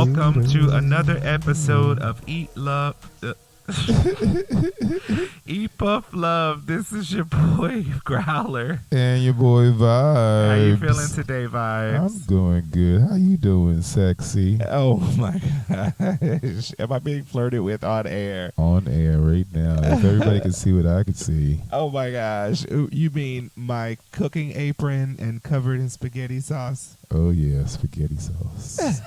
welcome to another episode of Eat.Puff.Love. This is your boy Growler. And your boy Vibes. How you feeling today, Vibes? I'm doing good. How you doing, sexy? Oh my gosh. Am I being flirted with on air? On air right now. If everybody can see what I can see. Oh my gosh. You mean my cooking apron and covered in spaghetti sauce? Oh yeah, spaghetti sauce.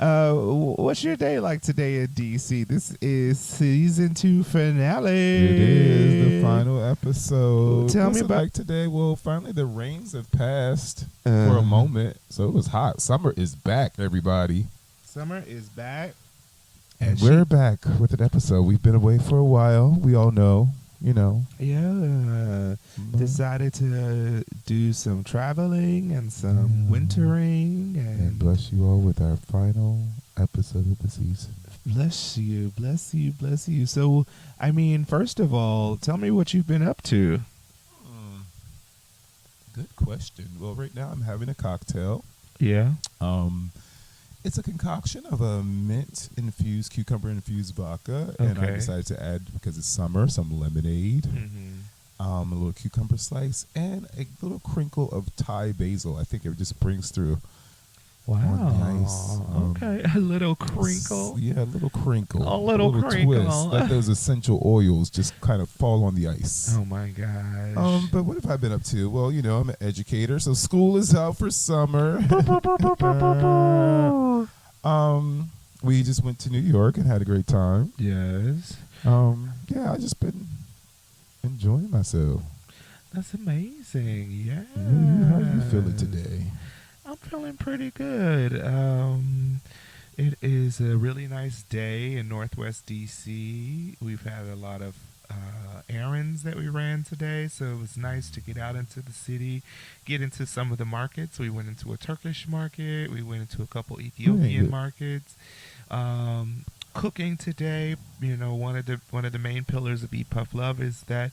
What's your day like today in DC? This is season 2 finale. It is the final episode. Tell What's me it about like today. Well, finally the rains have passed for a moment, so it was hot. Summer is back, everybody. Summer is back. And we're back with an episode. We've been away for a while. We all know, you know. Yeah. Decided to do some traveling and some wintering. And bless you all with our final episode of the season. Bless you, bless you, bless you. So, I mean, first of all, tell me what you've been up to. Good question. Well, right now I'm having a cocktail. Yeah. It's a concoction of a mint-infused, cucumber-infused vodka. And I decided to add, because it's summer, some lemonade, a little cucumber slice, and a little crinkle of Thai basil. I think it just brings through. Wow. Nice. A little crinkle. Yeah, a little crinkle. A little crinkle. Twist. Let those essential oils just kind of fall on the ice. Oh, my gosh. But what have I been up to? Well, you know, I'm an educator, so school is out for summer. We just went to New York and had a great time. Yes. Yeah, I just been enjoying myself. That's amazing. Yeah. How are you feeling today? I'm feeling pretty good. It is a really nice day in Northwest DC. We've had a lot of errands that we ran today, so it was nice to get out into the city, get into some of the markets. We went into a Turkish market. We went into a couple Ethiopian markets. Cooking today, you know, one of the main pillars of Eat.Puff.Love is that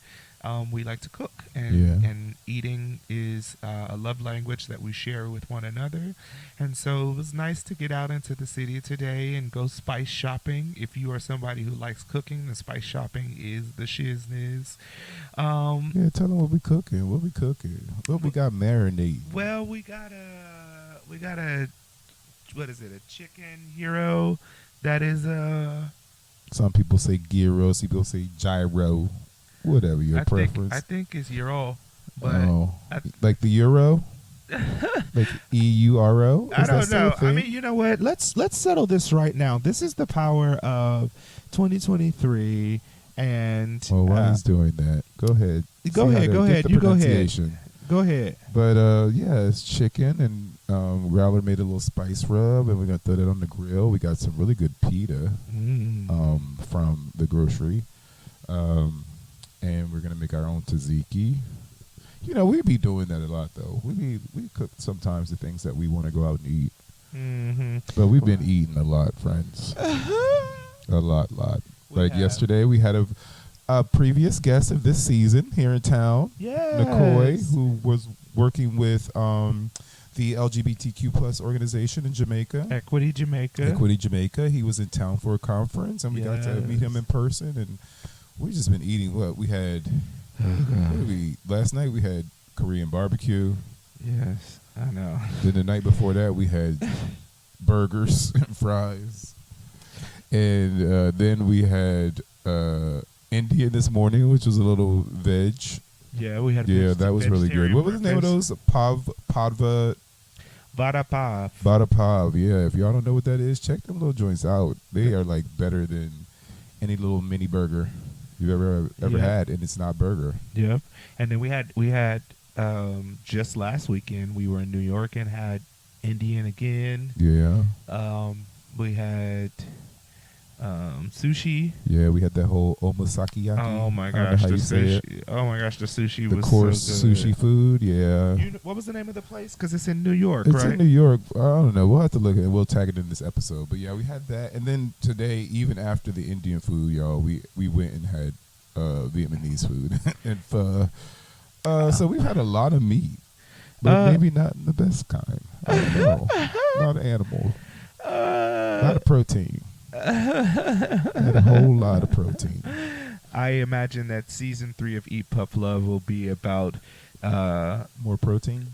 we like to cook, and eating is a love language that we share with one another. And so it was nice to get out into the city today and go spice shopping. If you are somebody who likes cooking, the spice shopping is the shizness. Yeah, tell them what we cooking. What we got marinating? Well, we got a what is it? A chicken hero that is Some people say gyro, some people say gyro. Whatever your preference. I think it's Euro, but like the Euro, like EURO. I don't know. I mean, you know what? Let's settle this right now. This is the power of 2023, and while he's doing that, go ahead. Go ahead. You go ahead. Go ahead. But yeah, it's chicken, and Growler made a little spice rub, and we're gonna throw that on the grill. We got some really good pita from the grocery. And we're gonna make our own tzatziki. You know, we be doing that a lot, though. We cook sometimes the things that we want to go out and eat. But we've been eating a lot, friends. A lot. Like yesterday, we had a previous guest of this season here in town, McCoy, who was working with the LGBTQ plus organization in Jamaica, Equity Jamaica. He was in town for a conference, and we got to meet him in person, and we've just been eating what we had. Last night we had Korean barbecue. Yes, I know. Then the night before that we had burgers and fries. And then we had Indian this morning, which was a little veg. Yeah, we had that was really good. What was the name of those? Vada Pav. Yeah, if y'all don't know what that is, check them little joints out. They are like better than any little mini burger you've ever had, and it's not burger. Yep. And then we had just last weekend we were in New York and had Indian again. Yeah. We had sushi. Yeah, we had that whole omasakiyaki. Oh my gosh, the sushi! Oh my gosh, the sushi was course so good. Sushi food. Yeah. What was the name of the place? Because it's in New York, right? It's in New York. I don't know. We'll have to look at it. We'll tag it in this episode. But yeah, we had that, and then today, even after the Indian food, y'all, we went and had Vietnamese food and pho. So we've had a lot of meat. but maybe not in the best kind. I don't know. A lot of animal, a lot of protein, and a whole lot of protein. I imagine that season 3 of Eat.Puff.Love will be about more protein.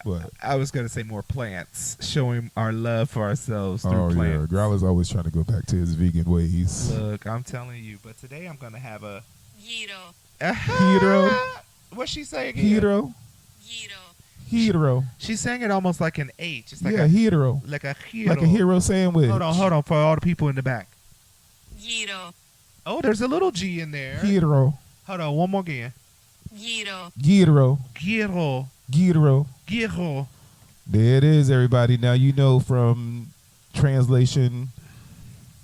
What? I was gonna say more plants, showing our love for ourselves through Oh plants. yeah, Growler's always trying to go back to his vegan ways. Look, I'm telling you, but today I'm gonna have a Gyro. Hero. What's she saying? Again? Hero. Hero. She's saying it almost like an H. It's like yeah, hero. like a hero. Like a hero sandwich. Hold on, for all the people in the back. Gyro. Oh, there's a little G in there. Hero. Hold on, one more again. Gyro. Gyro. Gyro. Gyro. Gyro. There it is, everybody. Now you know from translation,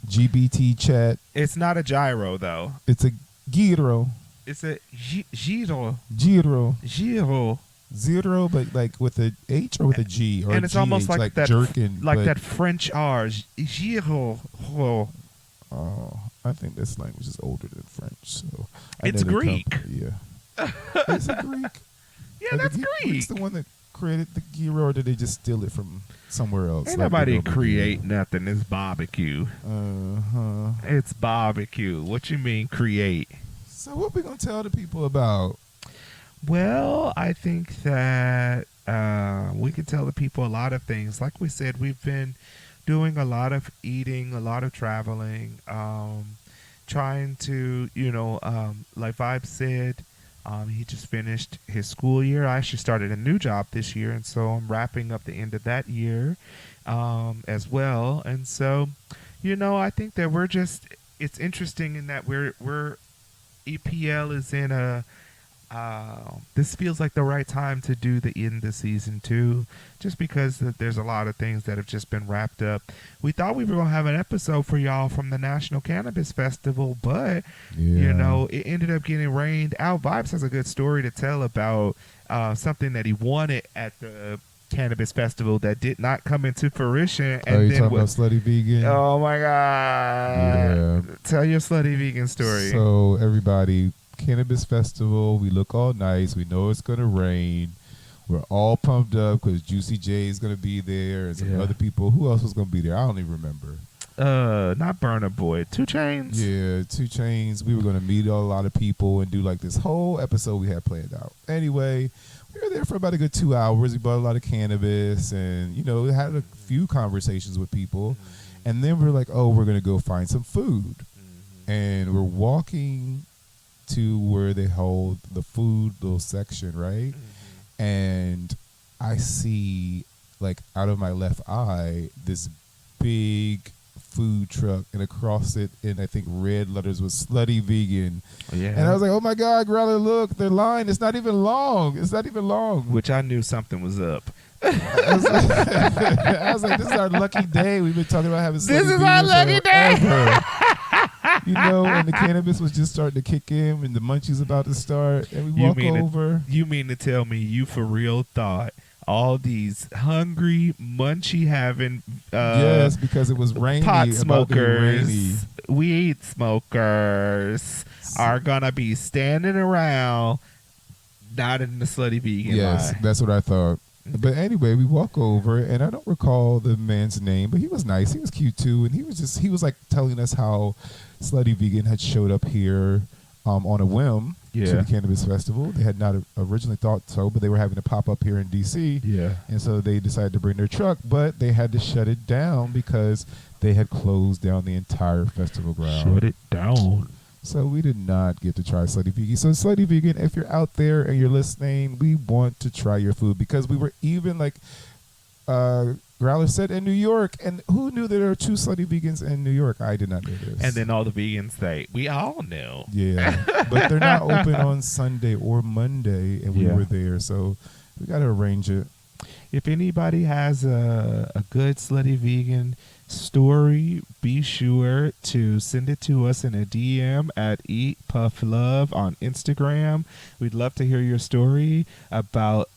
GBT chat. It's not a gyro though. It's a gyro. It's a gyro. Gyro. Gyro. Zero, but like with a H or with a G or And a it's almost GH, like that, jerkin, like that French R. Gyro. Oh, I think this language is older than French. So It's Greek. Yeah, it's a Greek. Yeah, Like, that's the Greek. Greek's the one that created the gyro, or did they just steal it from somewhere else? Ain't like they nobody normally create nothing. It's barbecue. do? It's barbecue. What you mean create? So what we gonna tell the people about? Well, I think that we can tell the people a lot of things. Like we said, we've been doing a lot of eating, a lot of traveling, trying to, like Vibe said, he just finished his school year. I actually started a new job this year, and so I'm wrapping up the end of that year as well. And so, I think that it's interesting in that we're EPL is in a this feels like the right time to do the end of season 2, just because there's a lot of things that have just been wrapped up. We thought we were going to have an episode for y'all from the National Cannabis Festival, but it ended up getting rained out. Vibes has a good story to tell about something that he wanted at the Cannabis Festival that did not come into fruition. And you then talking about slutty vegan? Oh my god! Yeah. Tell your slutty vegan story. So everybody, Cannabis Festival, we look all nice. We know it's gonna rain. We're all pumped up because Juicy J is gonna be there and some other people. Who else was gonna be there? I don't even remember. Not Burna Boy, 2 Chainz. Yeah, 2 Chainz. We were gonna meet a lot of people and do like this whole episode we had planned out. Anyway, we were there for about a good 2 hours. We bought a lot of cannabis and had a few conversations with people. And then we're like, oh, we're gonna go find some food. And we're walking to where they hold the food little section, right? And I see, like, out of my left eye, this big food truck, and across it, in I think red letters, was Slutty Vegan. Yeah. And I was like, oh my God, Growler, look, their line, it's not even long. It's not even long. Which I knew something was up. I was like, this is our lucky day. We've been talking about having Slutty This is Vegan our lucky day. forever. And the cannabis was just starting to kick in and the munchies about to start, and we walk over. You mean to tell me you for real thought all these hungry, munchy having yes, because it was rainy. pot about to be rainy. smokers, weed smokers are gonna be standing around not in the slutty vegan Yes, line. that's what I thought. But anyway, we walk over, and I don't recall the man's name, but he was nice. He was cute too, and he was like telling us how Slutty Vegan had showed up here on a whim to the Cannabis Festival. They had not originally thought so, but they were having a pop up here in DC. Yeah. And so they decided to bring their truck, but they had to shut it down because they had closed down the entire festival ground. Shut it down. So we did not get to try Slutty Vegan. So Slutty Vegan, if you're out there and you're listening, we want to try your food, because we were even like Growler said in New York, and who knew that there are 2 Slutty Vegans in New York? I did not know this. And then all the vegans say, we all knew. Yeah, but they're not open on Sunday or Monday, and we were there, so we got to arrange it. If anybody has a good slutty vegan story, be sure to send it to us in a DM at Eat.Puff.Love on Instagram. We'd love to hear your story about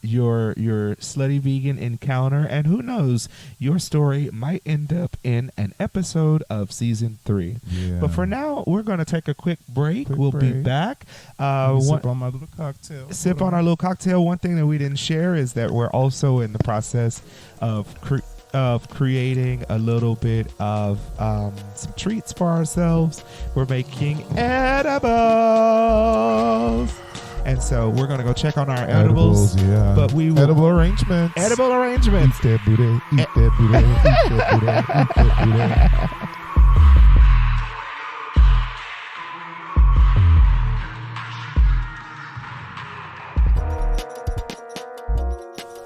your slutty vegan encounter, and who knows, your story might end up in an episode of season 3. Yeah. But for now, we're going to take a quick break. Quick We'll be break. back. Sip on my little cocktail. Sip on our little cocktail. One thing that we didn't share is that we're also in the process of creating a little bit of some treats for ourselves. We're making edibles. And so we're going to go check on our edibles. Yeah. But we will, edible arrangements. edible arrangements. Eat that booty. Eat that booty. Eat that booty. Eat that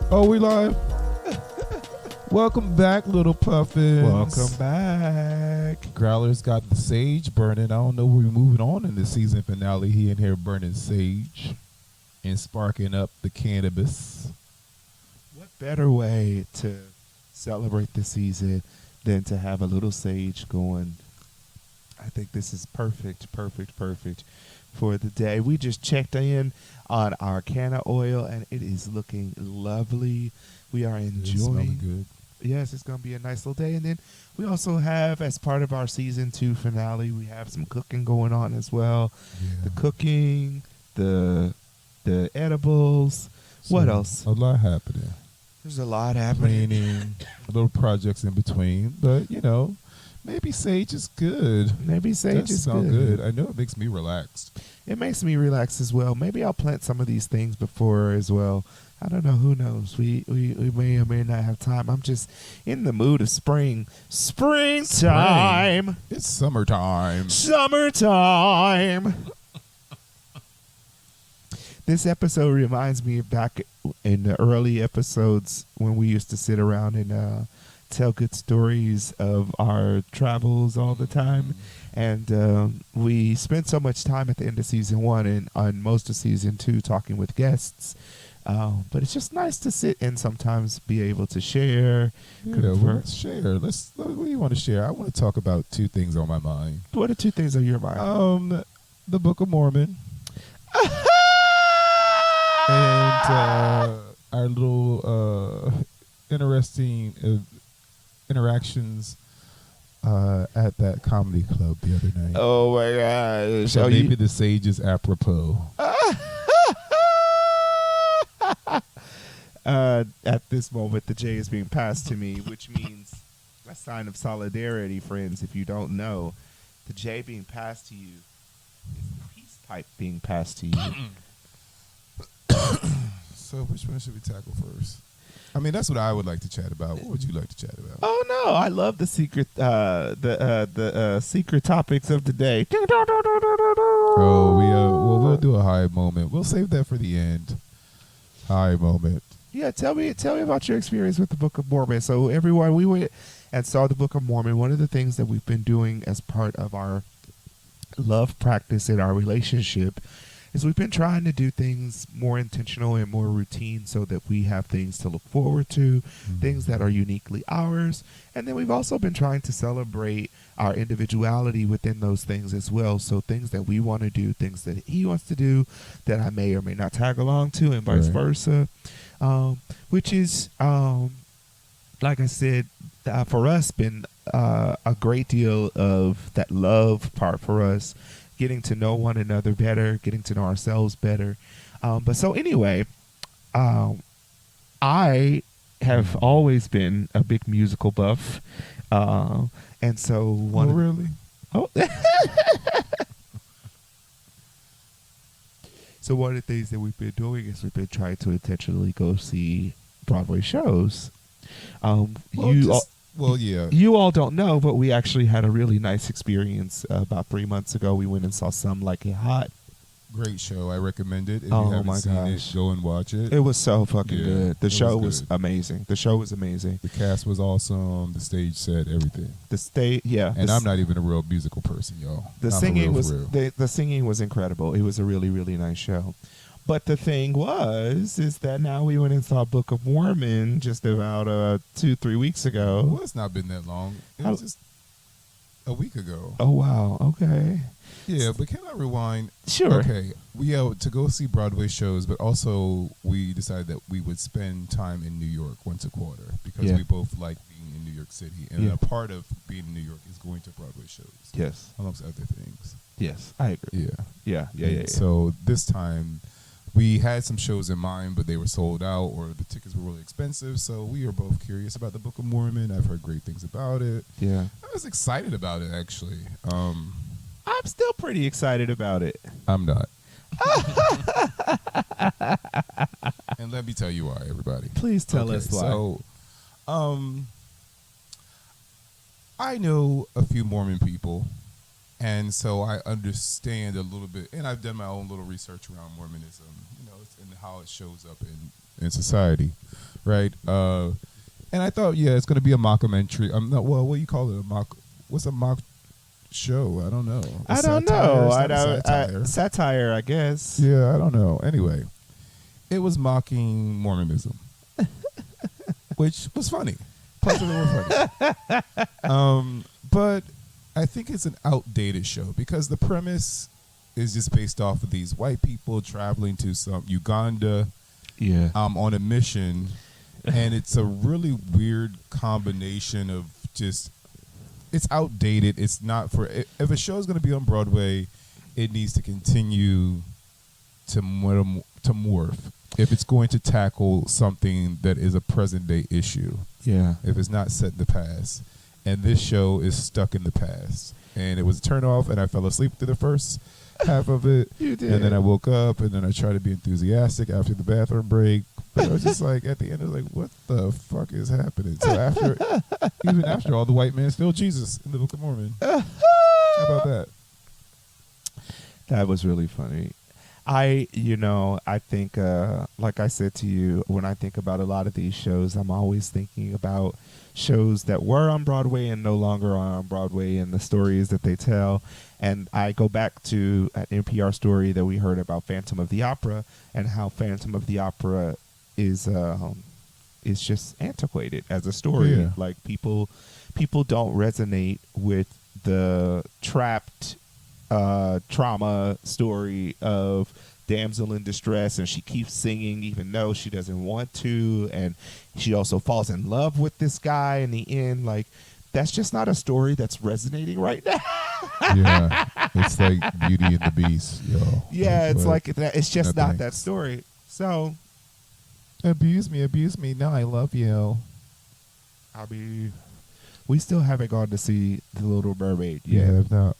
booty. Oh, we live? Welcome back, little puffins. Welcome back. Growler's got the sage burning. I don't know where we're moving on in the season finale. He in here burning sage and sparking up the cannabis. What better way to celebrate the season than to have a little sage going? I think this is perfect for the day. We just checked in on our canna oil, and it is looking lovely. We are It's smelling enjoying. good. Yes, it's going to be a nice little day. And then we also have, as part of our season 2 finale, we have some cooking going on as well. Yeah. The cooking, the edibles. What So, else? A lot happening. There's a lot happening. Cleaning, little projects in between. But, maybe sage is good. Maybe sage That is sound good. I know it makes me relaxed. It makes me relax as well. Maybe I'll plant some of these things before as well. I don't know. Who knows? We may or may not have time. I'm just in the mood of spring. Springtime. It's summertime. Summertime. This episode reminds me of back in the early episodes when we used to sit around and tell good stories of our travels all the time. And we spent so much time at the end of season 1 and on most of season 2 talking with guests. But it's just nice to sit and sometimes be able to share. Yeah, well, convert. let's share. What do you want to share? I want to talk about 2 things on my mind. What are 2 things on your mind? The Book of Mormon. And our little interesting interactions at that comedy club the other night. Oh my gosh. So maybe the sage is apropos. At this moment, the J is being passed to me, which means a sign of solidarity, friends. If you don't know, the J being passed to you is the peace pipe being passed to you. So which one should we tackle first? I mean, that's what I would like to chat about. What would you like to chat about? Oh no, I love the secret, secret topics of the day. Oh, we'll do a high moment. We'll save that for the end. High moment. Yeah, tell me about your experience with the Book of Mormon. So everyone, we went and saw the Book of Mormon. One of the things that we've been doing as part of our love practice in our relationship is we've been trying to do things more intentional and more routine so that we have things to look forward to, things that are uniquely ours. And then we've also been trying to celebrate our individuality within those things as well. So things that we want to do, things that he wants to do that I may or may not tag along to, and vice versa. Which is, like I said, for us, been a great deal of that love part for us, getting to know one another better, getting to know ourselves better. But so anyway, I have always been a big musical buff. And so one really? So one of the things that we've been doing is we've been trying to intentionally go see Broadway shows. You all don't know, but we actually had a really nice experience about 3 months ago. We went and saw Some Like It Hot. Great show. I recommend it. If Oh, you haven't my seen gosh. it, go and watch it. It was so fucking Yeah, good. The it show was was good. amazing. The show was amazing. The cast was awesome. The stage set, everything. And I'm not even a real musical person, y'all. The Not for singing real, was for real. the singing was incredible. It was a really, really nice show. But the thing is that now we went and saw Book of Mormon just about 2-3 weeks ago. Well, it's not been that long. It was just a week ago. Oh wow, okay. Yeah, but can I rewind? Sure. Okay, we to go see Broadway shows, but also we decided that we would spend time in New York once a quarter because Yeah. we both like being in New York City, and Yeah. a part of being in New York is going to Broadway shows, Yes. amongst other things. Yes. I agree. Yeah. Yeah. So this time, we had some shows in mind, but they were sold out or the tickets were really expensive. So we are both curious about the Book of Mormon. I've heard great things about it. Yeah. I was excited about it, actually. I'm still pretty excited about it. I'm not. And let me tell you why, everybody. Please tell Okay, us why. So, I know a few Mormon people, and so I understand a little bit, and I've done my own little research around Mormonism, and how it shows up in society, right? And I thought, yeah, it's going to be a mockumentary. What do you call it? What's a mock show? I don't know. I don't know. Satire. Satire, I guess. Yeah, I don't know. Anyway, it was mocking Mormonism, which was funny. Parts of it were funny. But I think it's an outdated show because the premise is just based off of these white people traveling to some Uganda Yeah. on a mission, and it's a really weird combination of just, it's outdated. It's not for, if a show is going to be on Broadway, it needs to continue to morph if it's going to tackle something that is a present day issue, Yeah. if it's not set in the past. And this show is stuck in the past. And it was a turn off, and I fell asleep through the first half of it. You did. And then I woke up, and then I tried to be enthusiastic after the bathroom break. But I was just like, at the end, I was like, what the fuck is happening? So even after all, the white man still Jesus in the Book of Mormon. How about that? That was really funny. I think, like I said to you, when I think about a lot of these shows, I'm always thinking about shows that were on Broadway and no longer are on Broadway and the stories that they tell. And I go back to an NPR story that we heard about Phantom of the Opera and how Phantom of the Opera is just antiquated as a story. Yeah. Like people don't resonate with the trapped trauma story of damsel in distress, and she keeps singing even though she doesn't want to, and she also falls in love with this guy in the end. Like, that's just not a story that's resonating right now. Yeah. It's like Beauty and the Beast, yo. Yeah, it's like that. It's just No not thanks. that story. So, abuse me. Now I love you. I mean, we still haven't gone to see The Little Mermaid yet. Yeah, no.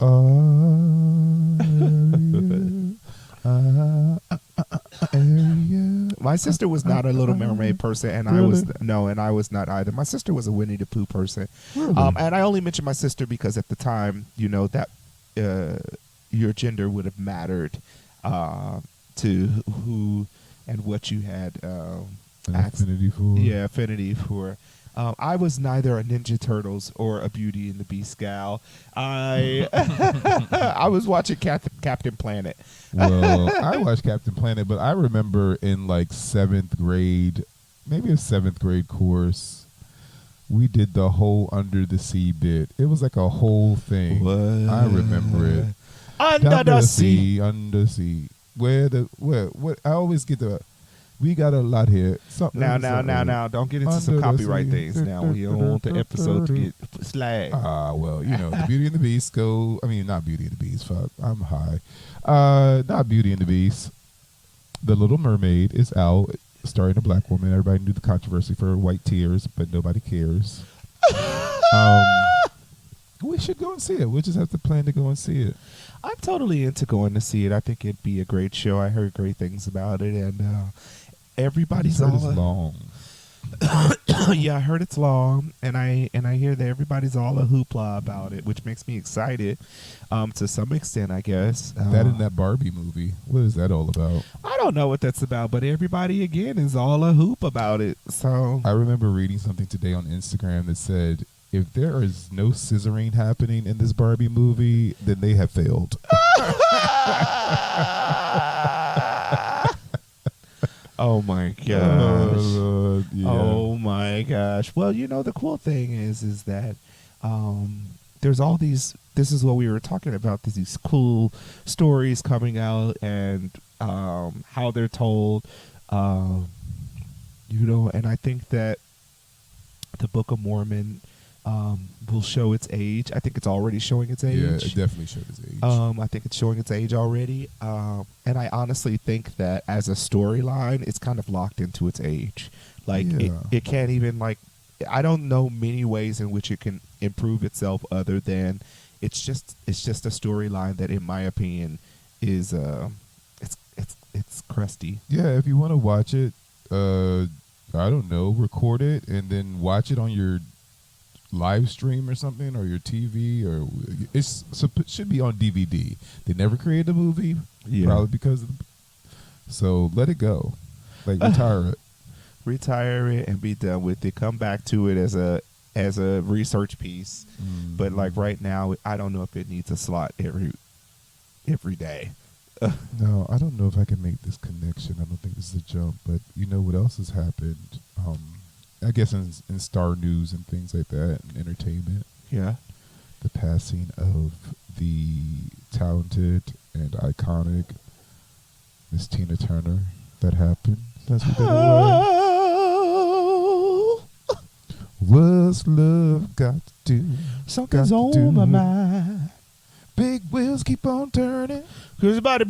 My sister was not a Little Mermaid person, and I was not either. My sister was a Winnie the Pooh person. Really? And I only mentioned my sister because at the time, that your gender would have mattered to who and what you had An affinity for. Yeah, affinity for. I was neither a Ninja Turtles or a Beauty and the Beast gal. I I was watching Captain Planet. Well, I watched Captain Planet, but I remember in like 7th grade, maybe a 7th grade course, we did the whole Under the Sea bit. It was like a whole thing. What? I remember it. Under the sea. Under the sea. What? I always get we got a lot here. Now, don't get into some Under the copyright sea. things. Now we don't want the episode to get slagged. Well, the Beauty and the Beast not Beauty and the Beast. Fuck, I'm high. Not Beauty and the Beast. The Little Mermaid is out, starring a black woman. Everybody knew the controversy for white tears, but nobody cares. We should go and see it. We'll just have to plan to go and see it. I'm totally into going to see it. I think it'd be a great show. I heard great things about it, and everybody's It's all long. yeah, I heard it's long, and I hear that everybody's all a hoopla about it, which makes me excited to some extent, I guess. That in that Barbie movie. What is that all about? I don't know what that's about, but everybody again is all a hoop about it. So I remember reading something today on Instagram that said, if there is no scissoring happening in this Barbie movie, then they have failed. Oh my gosh. Yeah. Oh my gosh. Well, the cool thing is that there's all these this is what we were talking about. These cool stories coming out and how they're told. And I think that the Book of Mormon will show its age. I think it's already showing its age. Yeah, it definitely showed its age. I think it's showing its age already. And I honestly think that as a storyline, it's kind of locked into its age. Like it can't even I don't know many ways in which it can improve itself other than it's just a storyline that, in my opinion, is it's crusty. Yeah, if you want to watch it, I don't know, record it and then watch it on your live stream or something, or your TV, or it should be on DVD. They never created a movie, probably because so let it go, retire it and be done with it. Come back to it as a research piece, but right now, I don't know if it needs a slot every day. No, I don't know if I can make this connection. I don't think this is a jump, but you know what else has happened? I guess in star news and things like that, and entertainment. Yeah. The passing of the talented and iconic Miss Tina Turner. That happened. That's what that was. What's love got to do? Something's on my mind. Big wheels keep on turning. Cause somebody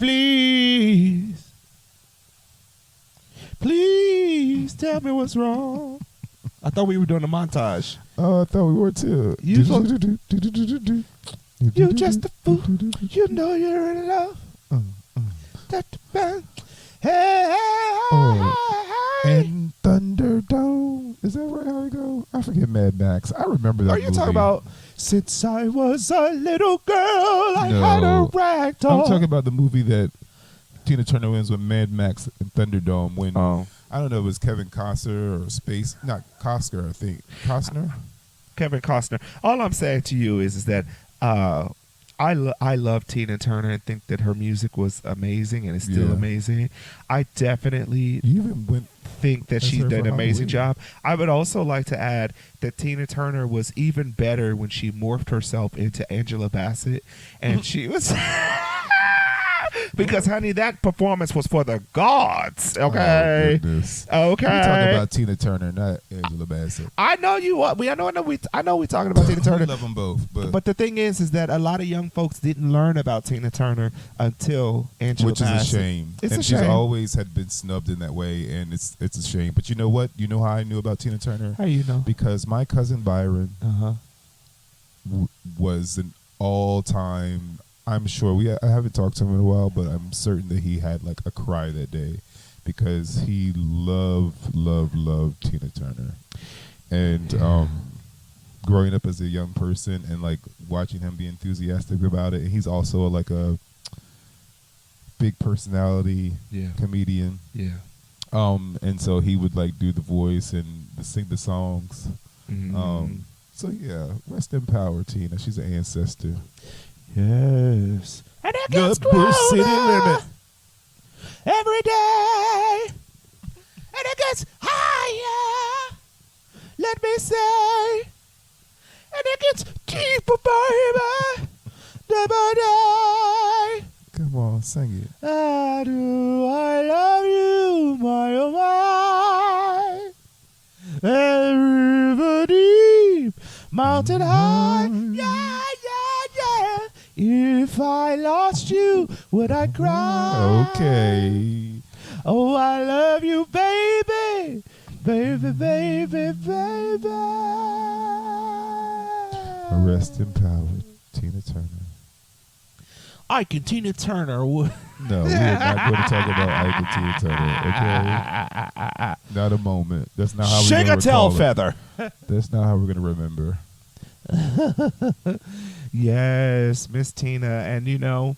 please tell me what's wrong. I thought we were doing a montage. Oh, I thought we were too. You just a fool. You know you're in love. Hey, and Thunderdome. Is that right? How we go? I forget Mad Max. I remember that. Are you movie. talking about since I was a little girl, I had a rag doll? I'm talking about the movie that Tina Turner wins with Mad Max and Thunderdome. When I don't know, it was Kevin Costner or not Costner, I think. Costner? Kevin Costner. All I'm saying to you is that I love Tina Turner and think that her music was amazing and is still amazing. I definitely think that she did an amazing job. I would also like to add that Tina Turner was even better when she morphed herself into Angela Bassett, and she was because, honey, that performance was for the gods. Okay. Oh, goodness. Okay. We're talking about Tina Turner, not Angela Bassett. I know you are. I know we're talking about Tina Turner. I love them both. But the thing is that a lot of young folks didn't learn about Tina Turner until Angela Bassett. Which is a shame. It's and a she's shame. always had been snubbed in that way, and it's a shame. But you know what? You know how I knew about Tina Turner? How you know? Because my cousin Byron was an all-time... I'm sure I haven't talked to him in a while, but I'm certain that he had like a cry that day because he loved Tina Turner. And growing up as a young person and like watching him be enthusiastic about it, and he's also like a big personality comedian. Yeah. And so he would like do the voice and sing the songs. So yeah, rest in power, Tina. She's an ancestor. Yes. And it gets colder every day. And it gets higher, let me say. And it gets deeper, baby, day by day. Come on, sing it. I love you, my oh my. And river deep, mountain high, yeah. If I lost you, would I cry? Okay. Oh, I love you, baby. Baby, baby, baby. Rest in power, Tina Turner. Ike and Tina Turner. No, we are not going to talk about Ike and Tina Turner, okay? Not a moment. That's not how we're going to recall tail it. feather. That's not how we're going to remember. Yes, Miss Tina. And, you know,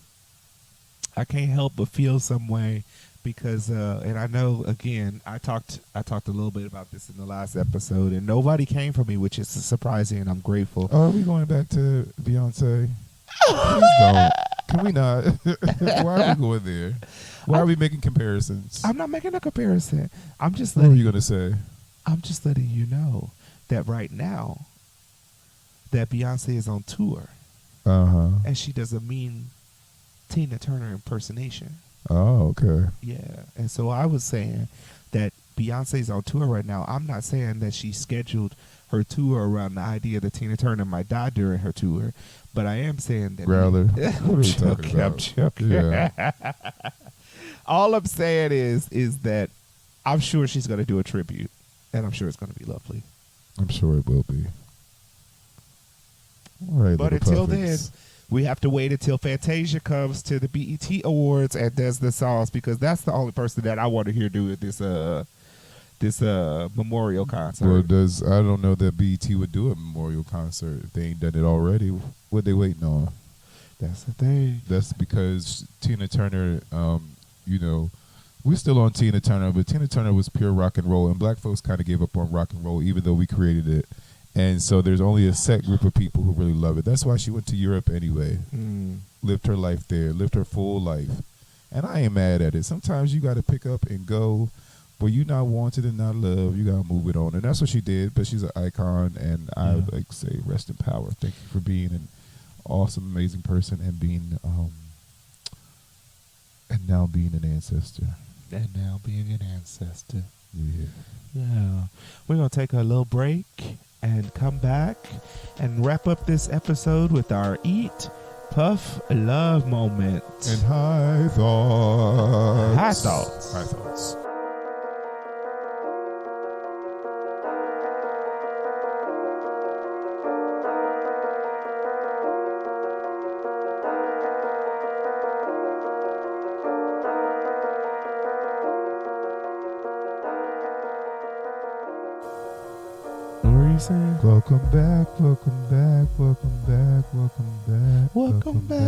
I can't help but feel some way because, and I know, again, I talked a little bit about this in the last episode, and nobody came for me, which is surprising, and I'm grateful. Oh, are we going back to Beyonce? Please don't. Can we not? Why are we going there? Why are we making comparisons? I'm not making a comparison. I'm just What were you going to say? I'm just letting you know that right now that Beyonce is on tour. and she does a mean Tina Turner impersonation. Oh, okay. Yeah, and so I was saying that Beyonce's on tour right now. I'm not saying that she scheduled her tour around the idea that Tina Turner might die during her tour, but I am saying that. Growler. What are we I'm talking about? joking. Yeah. All I'm saying is that I'm sure she's going to do a tribute, and I'm sure it's going to be lovely. I'm sure it will be. All right, But little until then, puffins. we have to wait until Fantasia comes to the BET Awards and does the songs, because that's the only person that I want to hear do this memorial concert. Well, I don't know that BET would do a memorial concert if they ain't done it already. What they waiting on? That's the thing. That's because Tina Turner, we're still on Tina Turner, but Tina Turner was pure rock and roll, and black folks kind of gave up on rock and roll, even though we created it. And so there's only a set group of people who really love it. That's why she went to Europe anyway. Lived her life there, lived her full life. And I ain't mad at it. Sometimes you got to pick up and go where you not wanted and not loved. You got to move it on. And that's what she did, but she's an icon, and I would like to say rest in power. Thank you for being an awesome, amazing person and being, and now being an ancestor. And now being an ancestor. Yeah. Yeah. We're going to take a little break and come back and wrap up this episode with our Eat.Puff.Love moment. And high thoughts. High thoughts. High thoughts. Welcome back, welcome back, welcome back, welcome back, Welcome back.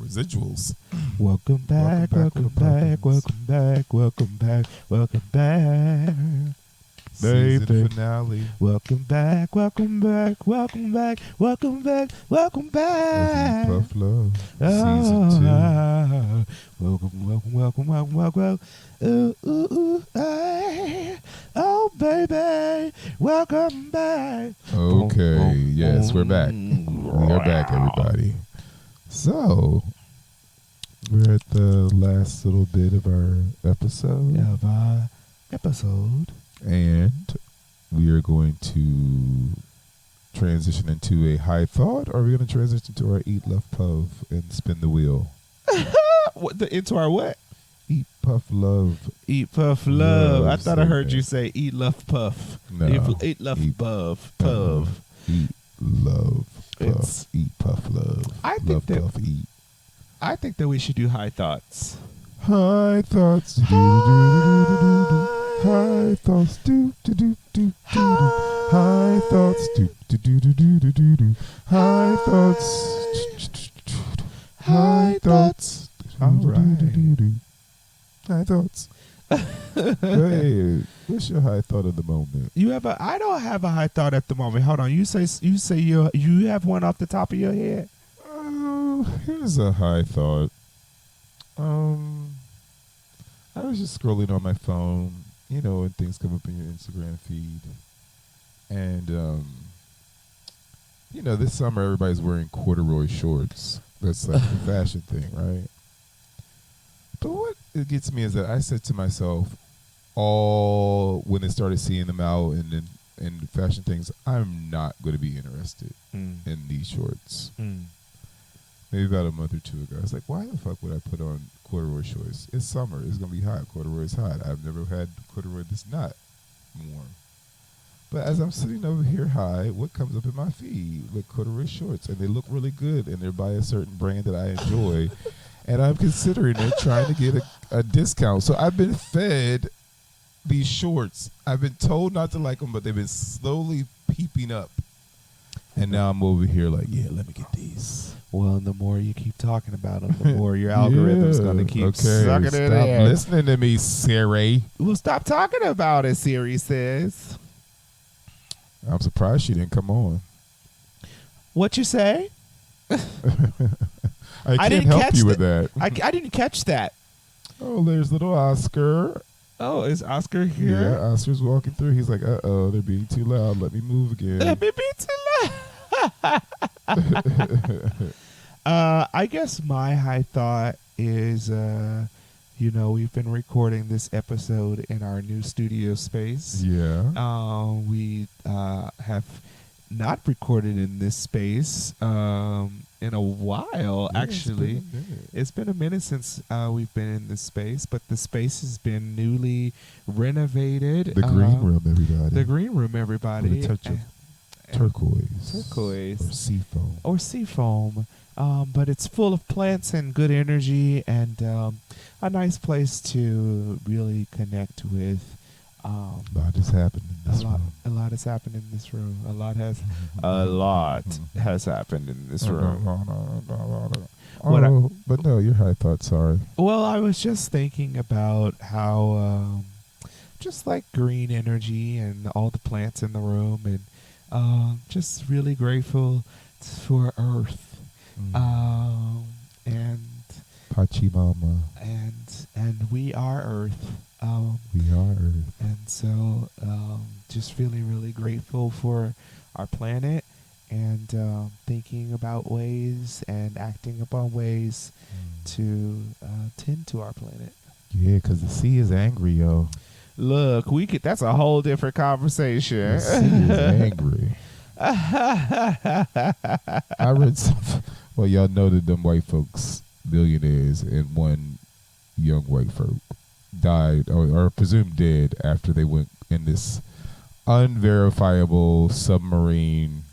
Residuals. Welcome back, welcome back, welcome back, welcome back, welcome back. Season Baby. finale. Welcome back, welcome back, welcome back, welcome back, welcome back. Eat.Puff.Love. Season 2. Welcome, welcome, welcome, welcome, welcome. Ooh, ooh, ooh, ay. Oh, baby, welcome back. Okay, yes, we're back. We are back, everybody. So, we're at the last little bit of our episode. And we are going to transition into a high thought, or are we going to transition to our Eat, Love, Puff and spin the wheel? Into our what? Eat, Puff, Love. Eat.Puff.Love. I thought I heard okay. you say Eat, Love, Puff. No. Eat, Love, Eat- Puff. Eat, Love, Puff. It's- Eat, Puff, Love. I think Love, that- Puff, Eat. I think that we should do high thoughts. High thoughts. Do-do-do-do-do-do-do. High thoughts. Do-do-do-do-do-do. High thoughts. Do-do-do-do-do-do. High thoughts. High thoughts. All right. Do-do-do-do-do. High thoughts. Go ahead. What's your high thought of the moment? I don't have a high thought at the moment. Hold on. You say you have one off the top of your head. Here's a high thought. I was just scrolling on my phone, and things come up in your Instagram feed. And, this summer everybody's wearing corduroy shorts. That's like the fashion thing, right? But what it gets me is that I said to myself, when I started seeing them out and fashion things, I'm not going to be interested in these shorts. Maybe about a month or two ago, I was like, why the fuck would I put on corduroy shorts? It's summer. It's going to be hot. Corduroy is hot. I've never had corduroy that's not warm. But as I'm sitting over here high, what comes up in my feed? Like corduroy shorts. And they look really good. And they're by a certain brand that I enjoy. And I'm considering it, trying to get a discount. So I've been fed these shorts. I've been told not to like them, but they've been slowly peeping up. And now I'm over here like, yeah, let me get these. Well, the more you keep talking about them, the more your algorithm's going to keep sucking it Stop in. listening to me, Siri. Well, stop talking about it, Siri says. I'm surprised she didn't come on. What you say? I I can't didn't help catch you with the- that. I didn't catch that. Oh, there's little Oscar. Oh, is Oscar here? Yeah, Oscar's walking through. He's like, uh-oh, they're being too loud. Let me move again. Let me be too loud. I guess my high thought is, we've been recording this episode in our new studio space. Yeah. We have not recorded in this space in a while, Yeah, actually. It's been a minute since we've been in this space, but the space has been newly renovated. The green room, everybody. The green room, everybody. With a touch of turquoise. Turquoise. Or seafoam. Or seafoam. But it's full of plants and good energy and a nice place to really connect with. A lot has happened in this room. A lot has happened in this room. A lot has happened in this room. But no, your high thoughts, sorry. Well, I was just thinking about how just like green energy and all the plants in the room, and just really grateful for Earth. And Pachamama. and we are Earth. We are Earth. And so just feeling really grateful for our planet and thinking about ways and acting upon ways to tend to our planet. Yeah, because the sea is angry, yo. Look, that's a whole different conversation. The sea is angry. I read some. Well, y'all know that them white folks, billionaires, and one young white folk died or presumed dead after they went in this unverifiable submarine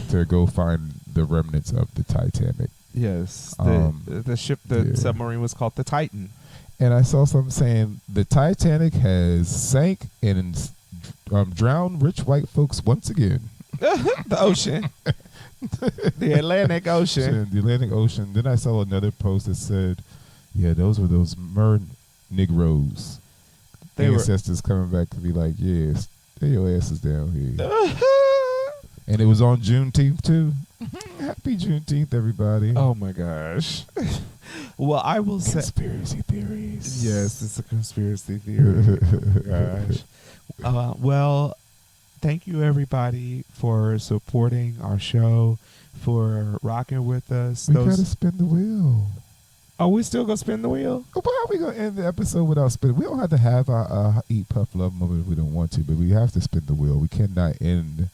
to go find the remnants of the Titanic. Yes, the ship, submarine was called the Titan. And I saw something saying the Titanic has sank and drowned rich white folks once again. The ocean. The Atlantic Ocean. The Atlantic Ocean. Then I saw another post that said, yeah, those were those Negroes. Ancestors coming back to be like, yeah, stay your asses down here. And it was on Juneteenth, too. Happy Juneteenth, everybody. Oh, my gosh. Well, I will say... Conspiracy theories. Yes, it's a conspiracy theory. Gosh. Well, thank you, everybody, for supporting our show, for rocking with us. We got to spin the wheel. Are we still going to spin the wheel? Well, how are we going to end the episode without spinning? We don't have to have our Eat.Puff.Love moment if we don't want to, but we have to spin the wheel. We cannot end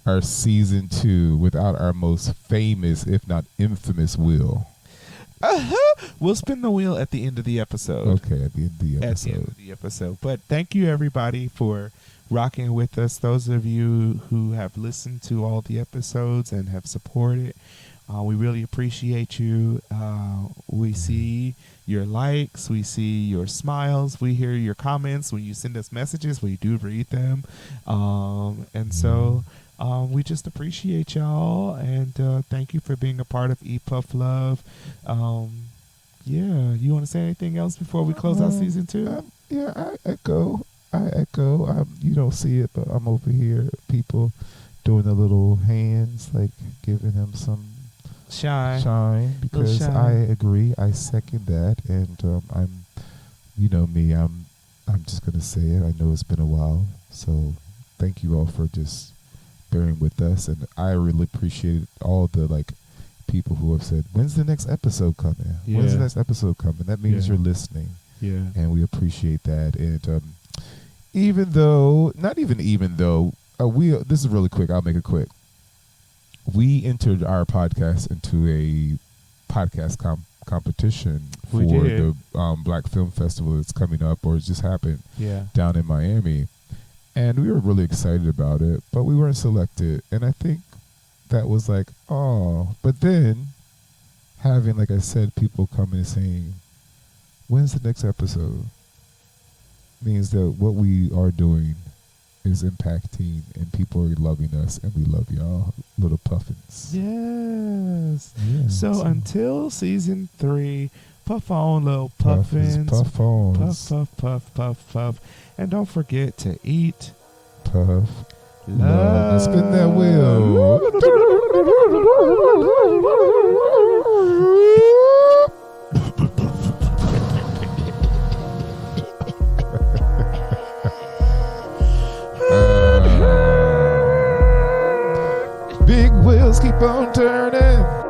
our season 2 without our most famous, if not infamous, wheel. We'll spin the wheel at the end of the episode. Okay, at the end of the episode. At the end of the episode. But thank you, everybody, for rocking with us. Those of you who have listened to all the episodes and have supported, we really appreciate you. We see your likes. We see your smiles. We hear your comments when you send us messages. We do read them. So we just appreciate y'all. And thank you for being a part of Eat.Puff.Love. Yeah, you want to say anything else before we close out season 2? Yeah, I echo. You don't see it, but I'm over here. People doing the little hands, like giving him some shine because shine. I agree. I second that, and I'm, me. I'm just gonna say it. I know it's been a while, so thank you all for just bearing with us, and I really appreciate all the people who have said, "When's the next episode coming? Yeah. When's the next episode coming?" That means you're listening. Yeah, and we appreciate that. And even though, this is really quick. I'll make it quick. We entered our podcast into a podcast competition for the Black Film Festival that's coming up, or it just happened down in Miami. And we were really excited about it, but we weren't selected. And I think that was but then having, like I said, people coming and saying, when's the next episode? Means that what we are doing is impacting, and people are loving us, and we love y'all, little puffins. Yes. Yeah, so until season 3, puff on, little puffins. Puff on. Puff, puff, puff, puff, puff. And don't forget to eat, puff, love. Let's spin that wheel. on turning.